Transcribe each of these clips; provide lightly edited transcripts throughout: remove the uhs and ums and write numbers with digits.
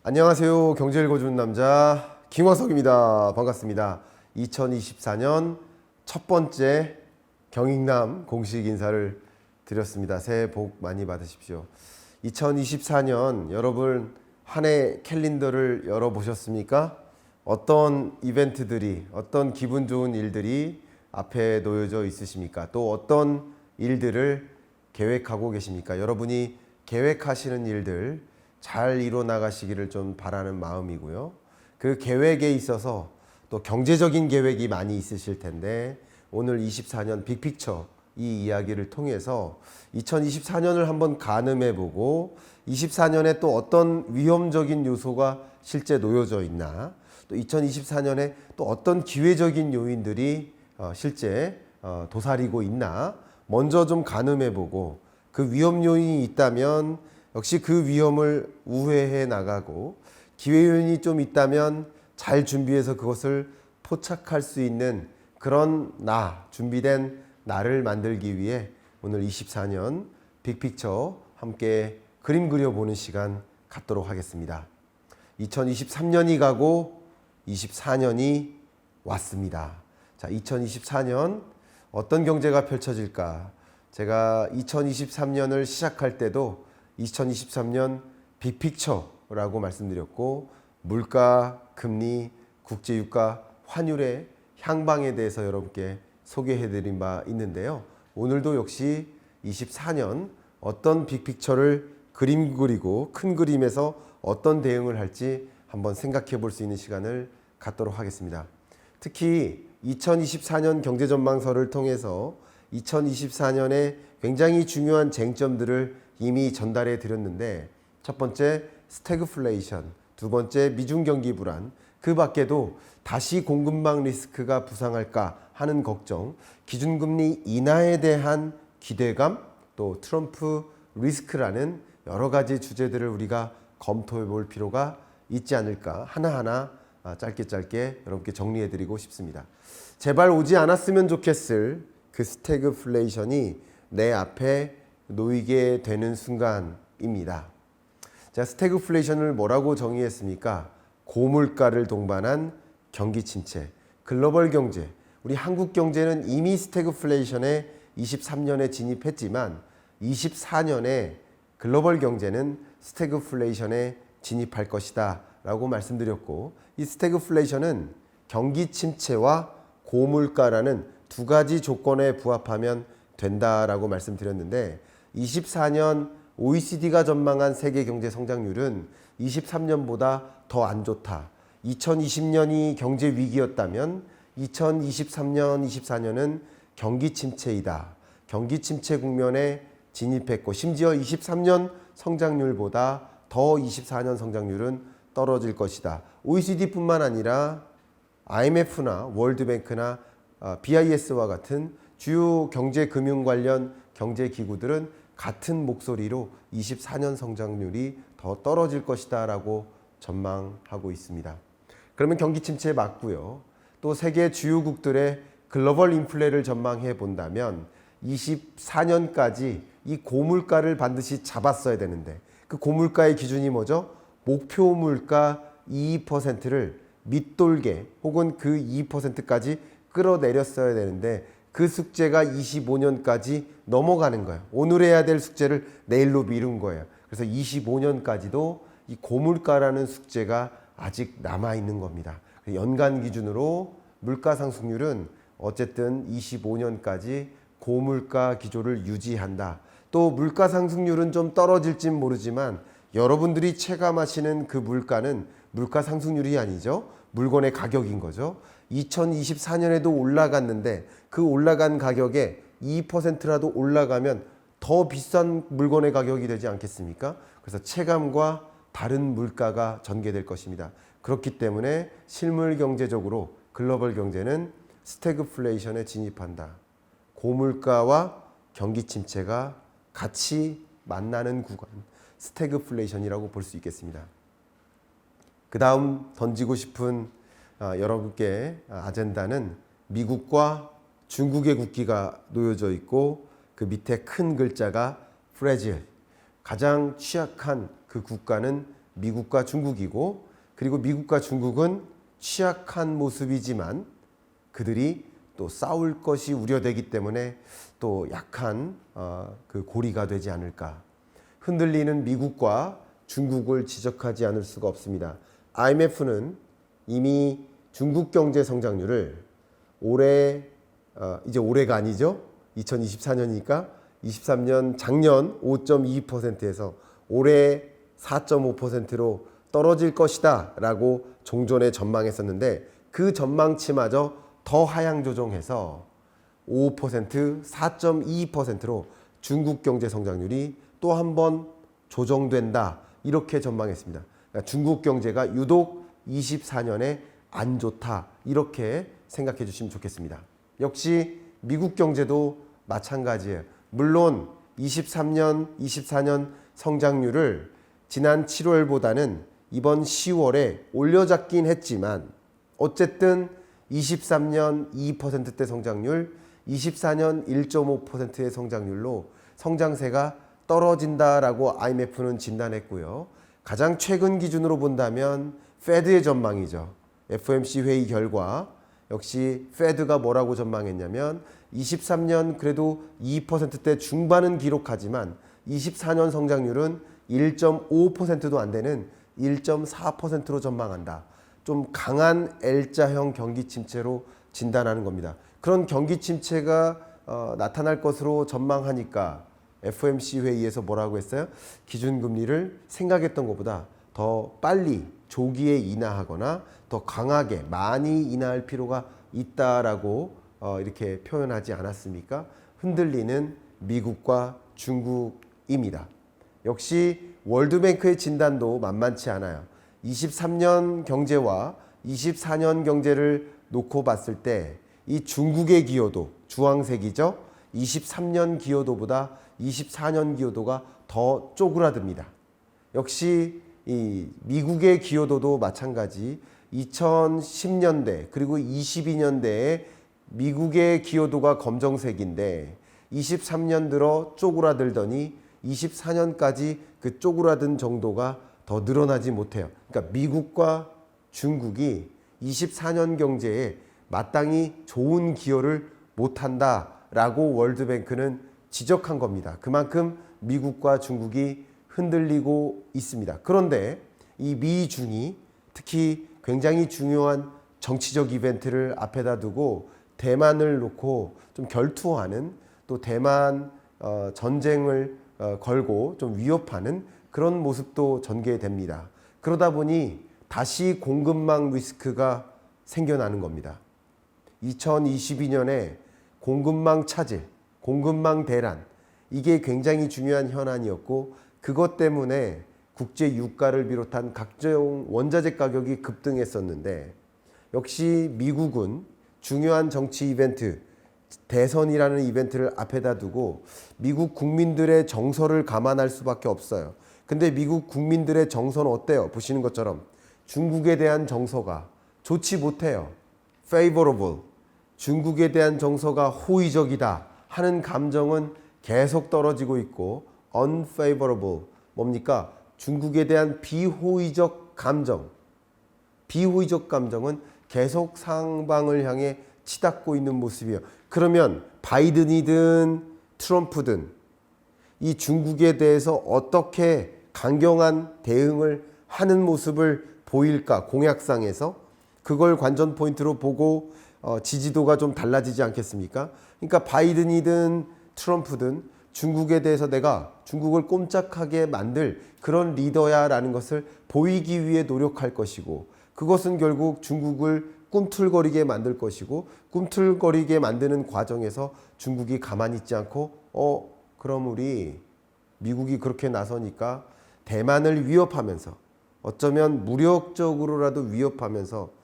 안녕하세요. 경제 읽어주는 남자 김화석입니다. 반갑습니다. 2024년 첫 번째 경익남 공식 인사를 드렸습니다. 새해 복 많이 받으십시오. 2024년 여러분 한 해 캘린더를 열어보셨습니까? 어떤 이벤트들이, 어떤 기분 좋은 일들이 앞에 놓여져 있으십니까? 또 어떤 일들을 계획하고 계십니까? 여러분이 계획하시는 일들 잘 이뤄 나가시기를 좀 바라는 마음이고요. 그 계획에 있어서 또 경제적인 계획이 많이 있으실 텐데 오늘 24년 빅픽처 이 이야기를 통해서 2024년을 한번 가늠해 보고 24년에 또 어떤 위험적인 요소가 실제 놓여져 있나, 또 2024년에 또 어떤 기회적인 요인들이 실제 도사리고 있나 먼저 좀 가늠해 보고, 그 위험 요인이 있다면 역시 그 위험을 우회해 나가고, 기회 요인이 좀 있다면 잘 준비해서 그것을 포착할 수 있는 그런 준비된 나를 만들기 위해 오늘 24년 빅픽처 함께 그림 그려보는 시간 갖도록 하겠습니다. 2023년이 가고 24년이 왔습니다. 자, 2024년 어떤 경제가 펼쳐질까? 제가 2023년을 시작할 때도 2023년 빅픽처라고 말씀드렸고, 물가, 금리, 국제유가, 환율의 향방에 대해서 여러분께 소개해드린 바 있는데요. 오늘도 역시 24년 어떤 빅픽처를 그림 그리고 큰 그림에서 어떤 대응을 할지 한번 생각해 볼 수 있는 시간을 갖도록 하겠습니다. 특히 2024년 경제전망서를 통해서 2024년에 굉장히 중요한 쟁점들을 이미 전달해 드렸는데, 첫 번째 스태그플레이션, 두 번째 미중 경기 불안, 그 밖에도 다시 공급망 리스크가 부상할까 하는 걱정, 기준금리 인하에 대한 기대감, 또 트럼프 리스크라는 여러 가지 주제들을 우리가 검토해 볼 필요가 있지 않을까, 하나하나 짧게 여러분께 정리해 드리고 싶습니다. 제발 오지 않았으면 좋겠을 그 스태그플레이션이 내 앞에 놓이게 되는 순간입니다. 자, 스태그플레이션을 뭐라고 정의했습니까? 고물가를 동반한 경기 침체, 글로벌 경제, 우리 한국 경제는 이미 스태그플레이션에 23년에 진입했지만 24년에 글로벌 경제는 스태그플레이션에 진입할 것이다 라고 말씀드렸고, 이 스태그플레이션은 경기 침체와 고물가라는 두 가지 조건에 부합하면 된다라고 말씀드렸는데, 24년 OECD가 전망한 세계 경제 성장률은 23년보다 더 안 좋다. 2020년이 경제 위기였다면 2023년, 24년은 경기 침체이다. 경기 침체 국면에 진입했고, 심지어 23년 성장률보다 더 24년 성장률은 떨어질 것이다. OECD뿐만 아니라 IMF나 월드뱅크나 BIS와 같은 주요 경제 금융 관련 경제 기구들은 같은 목소리로 24년 성장률이 더 떨어질 것이다 라고 전망하고 있습니다. 그러면 경기 침체 맞고요. 또 세계 주요국들의 글로벌 인플레를 전망해 본다면 24년까지 이 고물가를 반드시 잡았어야 되는데, 그 고물가의 기준이 뭐죠? 목표 물가 2%를 밑돌게 혹은 그 2%까지 끌어내렸어야 되는데, 그 숙제가 25년까지 넘어가는 거예요. 오늘 해야 될 숙제를 내일로 미룬 거예요. 그래서 25년까지도 이 고물가라는 숙제가 아직 남아있는 겁니다. 연간 기준으로 물가 상승률은 어쨌든 25년까지 고물가 기조를 유지한다. 또 물가 상승률은 좀 떨어질진 모르지만 여러분들이 체감하시는 그 물가는 물가 상승률이 아니죠. 물건의 가격인 거죠. 2024년에도 올라갔는데 그 올라간 가격에 2%라도 올라가면 더 비싼 물건의 가격이 되지 않겠습니까? 그래서 체감과 다른 물가가 전개될 것입니다. 그렇기 때문에 실물 경제적으로 글로벌 경제는 스태그플레이션에 진입한다. 고물가와 경기 침체가 같이 만나는 구간, 스태그플레이션이라고 볼 수 있겠습니다. 그 다음 던지고 싶은 여러분께 아젠다는 미국과 중국의 국기가 놓여져 있고, 그 밑에 큰 글자가 fragile, 가장 취약한 그 국가는 미국과 중국이고, 그리고 미국과 중국은 취약한 모습이지만 그들이 또 싸울 것이 우려되기 때문에 또 약한 그 고리가 되지 않을까. 흔들리는 미국과 중국을 지적하지 않을 수가 없습니다. IMF는 이미 중국 경제 성장률을 올해 이제 올해가 아니죠. 2024년이니까 23년 작년 5.2%에서 올해 4.5%로 떨어질 것이다 라고 종전에 전망했었는데, 그 전망치마저 더 하향 조정해서 5%, 4.2%로 중국 경제 성장률이 또 한 번 조정된다 이렇게 전망했습니다. 그러니까 중국 경제가 유독 24년에 안 좋다 이렇게 생각해 주시면 좋겠습니다. 역시 미국 경제도 마찬가지예요. 물론 23년, 24년 성장률을 지난 7월보다는 이번 10월에 올려잡긴 했지만 어쨌든 23년 2%대 성장률, 24년 1.5%의 성장률로 성장세가 떨어진다라고 IMF는 진단했고요. 가장 최근 기준으로 본다면 페드의 전망이죠. FOMC 회의 결과 역시 페드가 뭐라고 전망했냐면 23년 그래도 2%대 중반은 기록하지만 24년 성장률은 1.5%도 안 되는 1.4%로 전망한다. 좀 강한 L자형 경기 침체로 진단하는 겁니다. 그런 경기 침체가 나타날 것으로 전망하니까 FOMC 회의에서 뭐라고 했어요? 기준금리를 생각했던 것보다 더 빨리 조기에 인하하거나 더 강하게 많이 인하할 필요가 있다라고 이렇게 표현하지 않았습니까? 흔들리는 미국과 중국입니다. 역시 월드뱅크의 진단도 만만치 않아요. 23년 경제와 24년 경제를 놓고 봤을 때 이 중국의 기여도, 주황색이죠. 23년 기여도보다 24년 기여도가 더 쪼그라듭니다. 역시 이 미국의 기여도도 마찬가지. 2010년대 그리고 22년대에 미국의 기여도가 검정색인데 23년 들어 쪼그라들더니 24년까지 그 쪼그라든 정도가 더 늘어나지 못해요. 그러니까 미국과 중국이 24년 경제에 마땅히 좋은 기여를 못한다라고 월드뱅크는 지적한 겁니다. 그만큼 미국과 중국이 흔들리고 있습니다. 그런데 이 미중이 특히 굉장히 중요한 정치적 이벤트를 앞에다 두고 대만을 놓고 좀 결투하는, 또 대만 전쟁을 걸고 좀 위협하는 그런 모습도 전개됩니다. 그러다 보니 다시 공급망 리스크가 생겨나는 겁니다. 2022년에 공급망 차질, 공급망 대란, 이게 굉장히 중요한 현안이었고, 그것 때문에 국제 유가를 비롯한 각종 원자재 가격이 급등했었는데, 역시 미국은 중요한 정치 이벤트, 대선이라는 이벤트를 앞에다 두고 미국 국민들의 정서를 감안할 수밖에 없어요. 근데 미국 국민들의 정서는 어때요? 보시는 것처럼 중국에 대한 정서가 좋지 못해요. favorable. 중국에 대한 정서가 호의적이다 하는 감정은 계속 떨어지고 있고, unfavorable. 뭡니까? 중국에 대한 비호의적 감정. 비호의적 감정은 계속 상방을 향해 치닫고 있는 모습이에요. 그러면 바이든이든 트럼프든 이 중국에 대해서 어떻게 강경한 대응을 하는 모습을 보일까? 공약상에서 그걸 관전 포인트로 보고 지지도가 좀 달라지지 않겠습니까? 그러니까 바이든이든 트럼프든 중국에 대해서 내가 중국을 꼼짝하게 만들 그런 리더야 라는 것을 보이기 위해 노력할 것이고, 그것은 결국 중국을 꿈틀거리게 만들 것이고, 꿈틀거리게 만드는 과정에서 중국이 가만히 있지 않고 그럼 우리 미국이 그렇게 나서니까 대만을 위협하면서, 어쩌면 무력적으로라도 위협하면서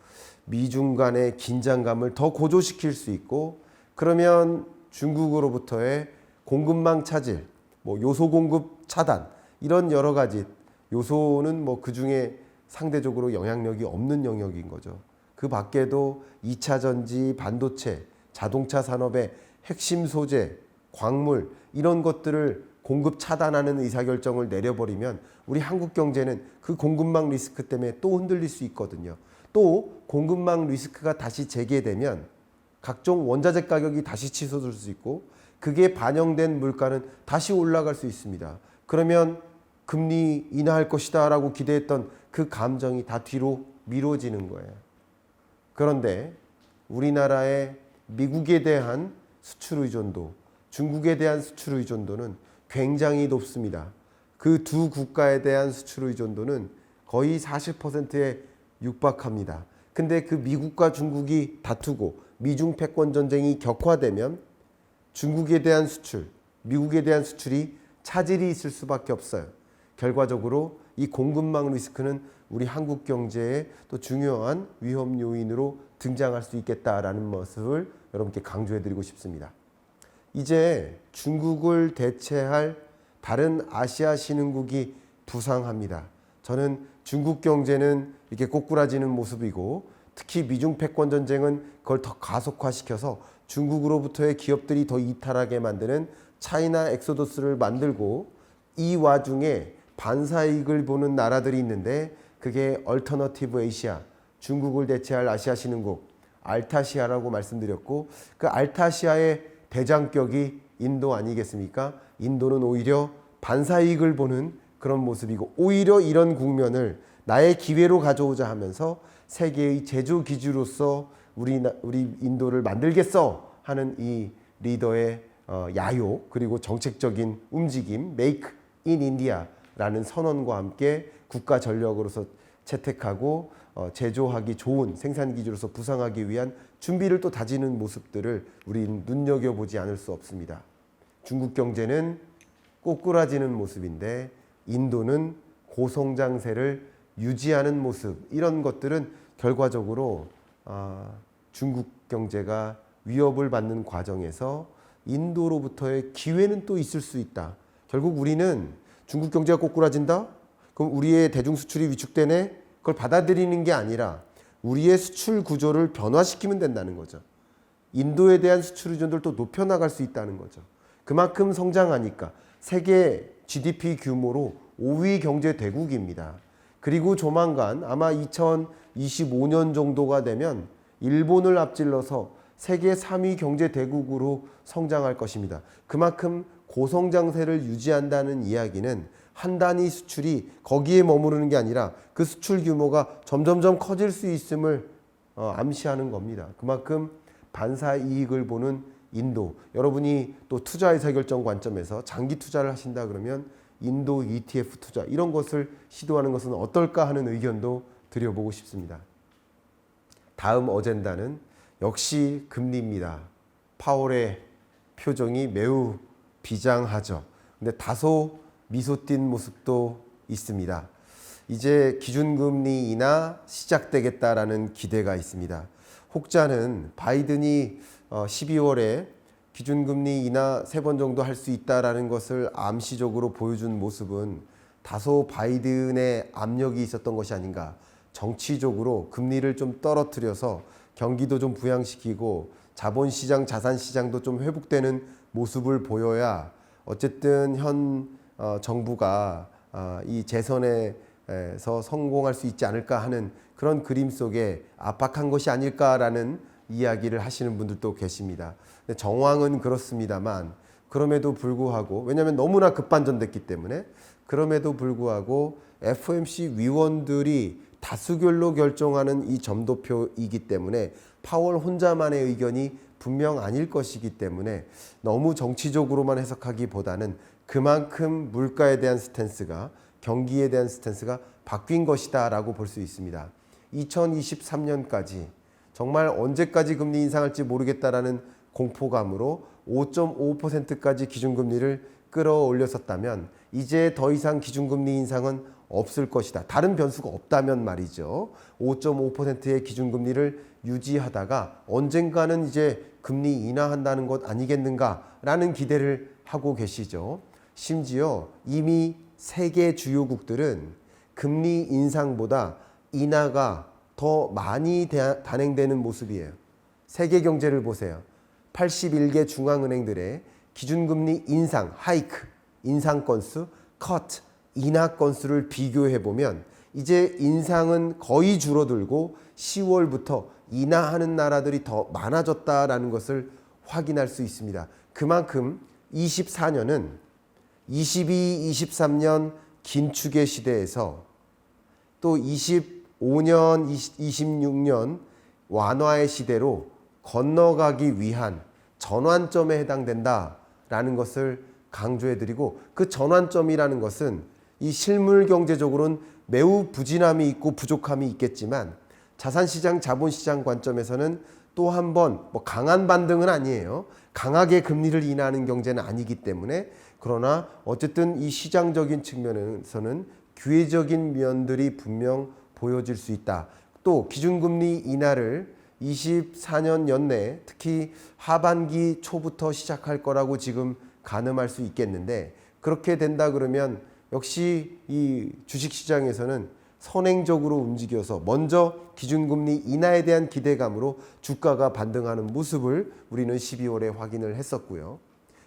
미중 간의 긴장감을 더 고조시킬 수 있고, 그러면 중국으로부터의 공급망 차질, 요소 공급 차단, 이런 여러 가지 요소는 그 중에 상대적으로 영향력이 없는 영역인 거죠. 그 밖에도 2차 전지, 반도체, 자동차 산업의 핵심 소재, 광물, 이런 것들을 공급 차단하는 의사결정을 내려버리면 우리 한국 경제는 그 공급망 리스크 때문에 또 흔들릴 수 있거든요. 또 공급망 리스크가 다시 재개되면 각종 원자재 가격이 다시 치솟을 수 있고 그게 반영된 물가는 다시 올라갈 수 있습니다. 그러면 금리 인하할 것이다 라고 기대했던 그 감정이 다 뒤로 미뤄지는 거예요. 그런데 우리나라의 미국에 대한 수출 의존도, 중국에 대한 수출 의존도는 굉장히 높습니다. 그 두 국가에 대한 수출 의존도는 거의 40%에 육박합니다. 근데 그 미국과 중국이 다투고 미중 패권 전쟁이 격화되면 중국에 대한 수출, 미국에 대한 수출이 차질이 있을 수밖에 없어요. 결과적으로 이 공급망 리스크는 우리 한국 경제의 또 중요한 위험 요인으로 등장할 수 있겠다라는 모습을 여러분께 강조해드리고 싶습니다. 이제 중국을 대체할 다른 아시아 신흥국이 부상합니다. 저는 중국 경제는 이렇게 꼬꾸라지는 모습이고 특히 미중 패권 전쟁은 그걸 더 가속화시켜서 중국으로부터의 기업들이 더 이탈하게 만드는 차이나 엑소더스를 만들고 이 와중에 반사이익을 보는 나라들이 있는데 그게 얼터너티브 에이시아, 중국을 대체할 아시아 신흥국 알타시아라고 말씀드렸고 그 알타시아의 대장격이 인도 아니겠습니까? 인도는 오히려 반사이익을 보는 그런 모습이고 오히려 이런 국면을 나의 기회로 가져오자 하면서 세계의 제조 기주로서 우리 인도를 만들겠어 하는 이 리더의 야욕 그리고 정책적인 움직임 메이크 인 인디아라는 선언과 함께 국가 전력으로서 채택하고 제조하기 좋은 생산 기주로서 부상하기 위한 준비를 또 다지는 모습들을 우리는 눈여겨보지 않을 수 없습니다. 중국 경제는 꼬꾸라지는 모습인데 인도는 고성장세를 유지하는 모습 이런 것들은 결과적으로 중국 경제가 위협을 받는 과정에서 인도로부터의 기회는 또 있을 수 있다. 결국 우리는 중국 경제가 꼬꾸라진다? 그럼 우리의 대중 수출이 위축되네? 그걸 받아들이는 게 아니라 우리의 수출 구조를 변화시키면 된다는 거죠. 인도에 대한 수출 의존도를 또 높여나갈 수 있다는 거죠. 그만큼 성장하니까 세계 GDP 규모로 5위 경제 대국입니다. 그리고 조만간 아마 2025년 정도가 되면 일본을 앞질러서 세계 3위 경제 대국으로 성장할 것입니다. 그만큼 고성장세를 유지한다는 이야기는 한 단위 수출이 거기에 머무르는 게 아니라 그 수출 규모가 점점점 커질 수 있음을 암시하는 겁니다. 그만큼 반사 이익을 보는 인도, 여러분이 또 투자 의사결정 관점에서 장기 투자를 하신다 그러면 인도 ETF 투자 이런 것을 시도하는 것은 어떨까 하는 의견도 드려보고 싶습니다. 다음 어젠다는 역시 금리입니다. 파월의 표정이 매우 비장하죠. 근데 다소 미소 띈 모습도 있습니다. 이제 기준금리 인하 시작되겠다라는 기대가 있습니다. 혹자는 바이든이 12월에 기준금리 인하 3번 정도 할 수 있다라는 것을 암시적으로 보여준 모습은 다소 바이든의 압력이 있었던 것이 아닌가. 정치적으로 금리를 좀 떨어뜨려서 경기도 좀 부양시키고 자본시장, 자산시장도 좀 회복되는 모습을 보여야 어쨌든 현 정부가 이 재선에서 성공할 수 있지 않을까 하는 그런 그림 속에 압박한 것이 아닐까라는 이야기를 하시는 분들도 계십니다. 근데 정황은 그렇습니다만 그럼에도 불구하고 왜냐하면 너무나 급반전됐기 때문에 그럼에도 불구하고 FOMC 위원들이 다수결로 결정하는 이 점도표이기 때문에 파월 혼자만의 의견이 분명 아닐 것이기 때문에 너무 정치적으로만 해석하기보다는 그만큼 물가에 대한 스탠스가 경기에 대한 스탠스가 바뀐 것이다 라고 볼 수 있습니다. 2023년까지 정말 언제까지 금리 인상할지 모르겠다라는 공포감으로 5.5%까지 기준금리를 끌어올렸었다면 이제 더 이상 기준금리 인상은 없을 것이다. 다른 변수가 없다면 말이죠. 5.5%의 기준금리를 유지하다가 언젠가는 이제 금리 인하한다는 것 아니겠는가라는 기대를 하고 계시죠. 심지어 이미 세계 주요국들은 금리 인상보다 인하가 더 많이 단행되는 모습이에요. 세계 경제를 보세요. 81개 중앙은행들의 기준금리 인상, 하이크 인상 건수, 컷, 인하 건수를 비교해 보면 이제 인상은 거의 줄어들고 10월부터 인하하는 나라들이 더 많아졌다라는 것을 확인할 수 있습니다. 그만큼 24년은 22, 23년 긴축의 시대에서 또 25년, 26년 완화의 시대로 건너가기 위한 전환점에 해당된다라는 것을 강조해드리고, 그 전환점이라는 것은 이 실물 경제적으로는 매우 부진함이 있고 부족함이 있겠지만 자산시장, 자본시장 관점에서는 또 한 번 강한 반등은 아니에요. 강하게 금리를 인하하는 경제는 아니기 때문에, 그러나 어쨌든 이 시장적인 측면에서는 기회적인 면들이 분명 보여질 수 있다. 또 기준금리 인하를 24년 연내 특히 하반기 초부터 시작할 거라고 지금 가늠할 수 있겠는데, 그렇게 된다 그러면 역시 이 주식시장에서는 선행적으로 움직여서 먼저 기준금리 인하에 대한 기대감으로 주가가 반등하는 모습을 우리는 12월에 확인을 했었고요.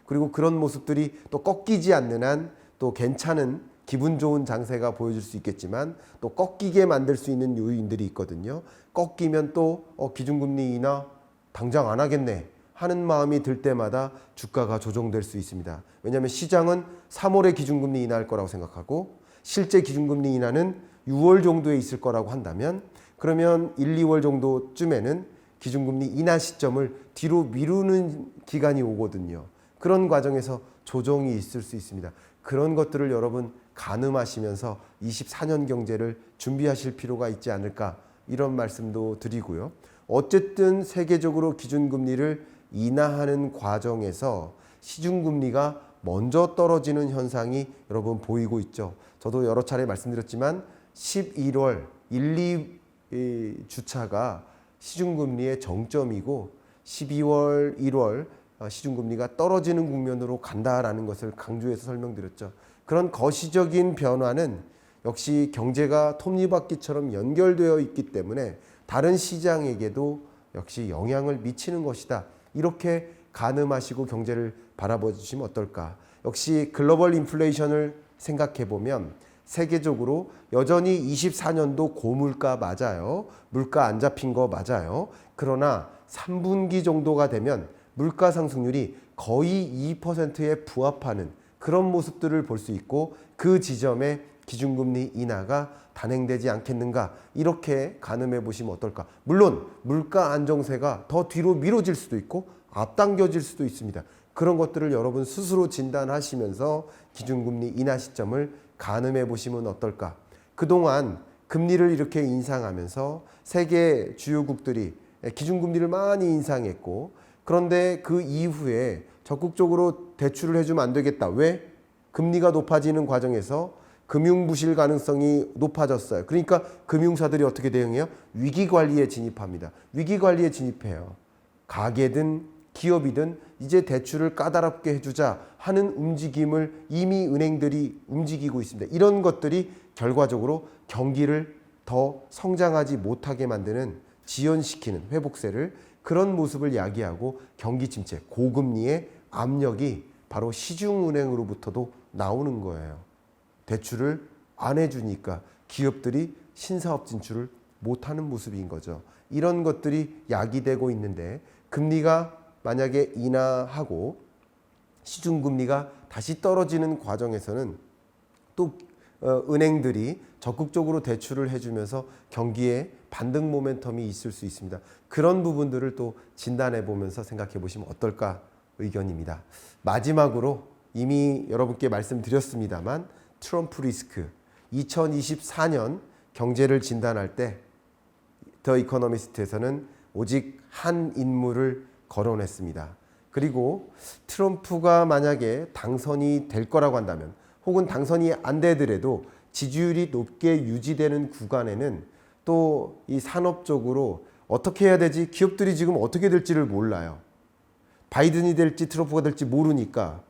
그리고 그런 모습들이 또 꺾이지 않는 한 또 괜찮은 기분 좋은 장세가 보여줄 수 있겠지만, 또 꺾이게 만들 수 있는 요인들이 있거든요. 꺾이면 또 기준금리 인하 당장 안 하겠네 하는 마음이 들 때마다 주가가 조정될 수 있습니다. 왜냐하면 시장은 3월에 기준금리 인하할 거라고 생각하고 실제 기준금리 인하는 6월 정도에 있을 거라고 한다면, 그러면 1, 2월 정도쯤에는 기준금리 인하 시점을 뒤로 미루는 기간이 오거든요. 그런 과정에서 조정이 있을 수 있습니다. 그런 것들을 여러분 가늠하시면서 24년 경제를 준비하실 필요가 있지 않을까, 이런 말씀도 드리고요. 어쨌든 세계적으로 기준금리를 인하하는 과정에서 시중금리가 먼저 떨어지는 현상이 여러분 보이고 있죠. 저도 여러 차례 말씀드렸지만 11월 1, 2주차가 시중금리의 정점이고 12월, 1월 시중금리가 떨어지는 국면으로 간다라는 것을 강조해서 설명드렸죠. 그런 거시적인 변화는 역시 경제가 톱니바퀴처럼 연결되어 있기 때문에 다른 시장에게도 역시 영향을 미치는 것이다. 이렇게 가늠하시고 경제를 바라봐 주시면 어떨까. 역시 글로벌 인플레이션을 생각해 보면 세계적으로 여전히 24년도 고물가 맞아요. 물가 안 잡힌 거 맞아요. 그러나 3분기 정도가 되면 물가 상승률이 거의 2%에 부합하는 그런 모습들을 볼 수 있고, 그 지점에 기준금리 인하가 단행되지 않겠는가, 이렇게 가늠해 보시면 어떨까. 물론 물가 안정세가 더 뒤로 미뤄질 수도 있고 앞당겨질 수도 있습니다. 그런 것들을 여러분 스스로 진단하시면서 기준금리 인하 시점을 가늠해 보시면 어떨까. 그동안 금리를 이렇게 인상하면서 세계 주요국들이 기준금리를 많이 인상했고, 그런데 그 이후에 적극적으로 대출을 해주면 안 되겠다. 왜? 금리가 높아지는 과정에서 금융부실 가능성이 높아졌어요. 그러니까 금융사들이 어떻게 대응해요? 위기관리에 진입합니다. 위기관리에 진입해요. 가게든 기업이든 이제 대출을 까다롭게 해주자 하는 움직임을 이미 은행들이 움직이고 있습니다. 이런 것들이 결과적으로 경기를 더 성장하지 못하게 만드는, 지연시키는 회복세를, 그런 모습을 야기하고 경기 침체, 고금리의 압력이 바로 시중은행으로부터도 나오는 거예요. 대출을 안 해주니까 기업들이 신사업 진출을 못하는 모습인 거죠. 이런 것들이 야기되고 있는데, 금리가 만약에 인하하고 시중금리가 다시 떨어지는 과정에서는 또 은행들이 적극적으로 대출을 해주면서 경기에 반등 모멘텀이 있을 수 있습니다. 그런 부분들을 또 진단해 보면서 생각해 보시면 어떨까 의견입니다. 마지막으로 이미 여러분께 말씀드렸습니다만 트럼프 리스크, 2024년 경제를 진단할 때 더 이코노미스트에서는 오직 한 인물을 거론했습니다. 그리고 트럼프가 만약에 당선이 될 거라고 한다면, 혹은 당선이 안 되더라도 지지율이 높게 유지되는 구간에는 또 이 산업적으로 어떻게 해야 되지? 기업들이 지금 어떻게 될지를 몰라요. 바이든이 될지 트럼프가 될지 모르니까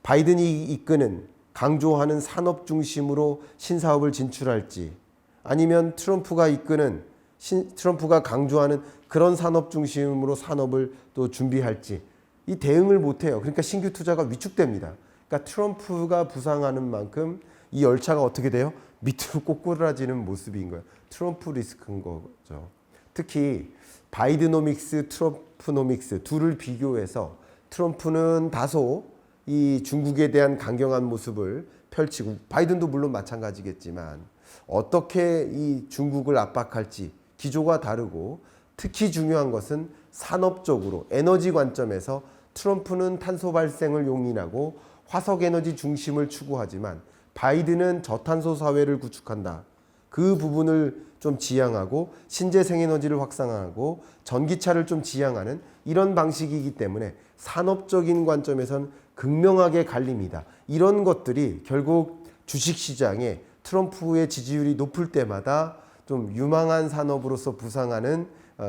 바이든이 이끄는, 강조하는 산업 중심으로 신사업을 진출할지, 아니면 트럼프가 이끄는, 트럼프가 강조하는 그런 산업 중심으로 산업을 또 준비할지, 이 대응을 못해요. 그러니까 신규 투자가 위축됩니다. 그러니까 트럼프가 부상하는 만큼 이 열차가 어떻게 돼요? 밑으로 꼬꾸라지는 모습인 거예요. 트럼프 리스크인 거죠. 특히 바이드노믹스, 트럼프노믹스 둘을 비교해서 트럼프는 다소 이 중국에 대한 강경한 모습을 펼치고, 바이든도 물론 마찬가지겠지만 어떻게 이 중국을 압박할지 기조가 다르고, 특히 중요한 것은 산업적으로 에너지 관점에서 트럼프는 탄소 발생을 용인하고 화석 에너지 중심을 추구하지만 바이든은 저탄소 사회를 구축한다. 그 부분을 좀 지향하고 신재생 에너지를 확산하고 전기차를 좀 지향하는 이런 방식이기 때문에 산업적인 관점에선 극명하게 갈립니다. 이런 것들이 결국 주식시장에 트럼프의 지지율이 높을 때마다 좀 유망한 산업으로서 부상하는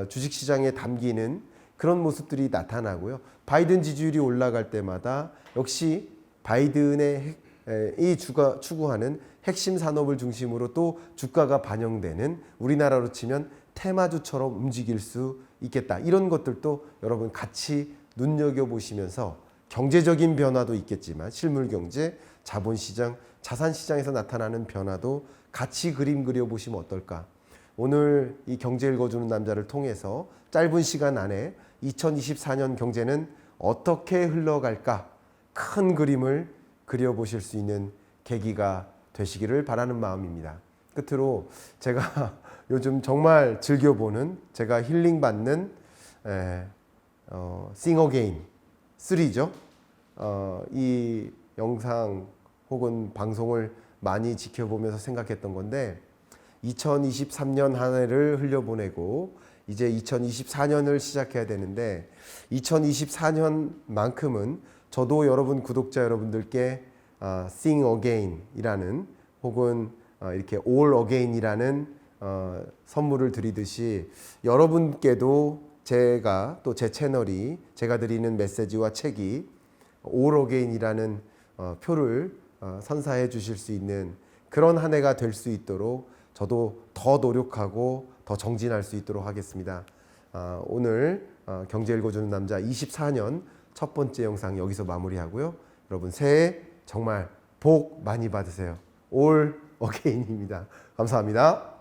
주식시장에 담기는 그런 모습들이 나타나고요. 바이든 지지율이 올라갈 때마다 역시 바이든의 이 추구하는 핵심 산업을 중심으로 또 주가가 반영되는, 우리나라로 치면 테마주처럼 움직일 수 있겠다. 이런 것들도 여러분 같이 눈여겨보시면서 경제적인 변화도 있겠지만 실물 경제, 자본시장, 자산시장에서 나타나는 변화도 같이 그림 그려보시면 어떨까. 오늘 이 경제 읽어주는 남자를 통해서 짧은 시간 안에 2024년 경제는 어떻게 흘러갈까 큰 그림을 그려보실 수 있는 계기가 되시기를 바라는 마음입니다. 끝으로 제가 요즘 정말 즐겨보는, 제가 힐링받는 Sing Again 3죠. 이 영상 혹은 방송을 많이 지켜보면서 생각했던 건데, 2023년 한 해를 흘려보내고 이제 2024년을 시작해야 되는데, 2024년만큼은 저도 여러분 구독자 여러분들께 Sing Again 이라는 혹은 이렇게 All Again 이라는 선물을 드리듯이 여러분께도 제가 또 제 채널이 제가 드리는 메시지와 책이 All Again 이라는 표를 선사해 주실 수 있는 그런 한 해가 될 수 있도록 저도 더 노력하고 더 정진할 수 있도록 하겠습니다. 오늘 경제 읽어주는 남자 24년 첫 번째 영상 여기서 마무리하고요. 여러분 새해 정말 복 많이 받으세요. 올 어게인입니다. 감사합니다.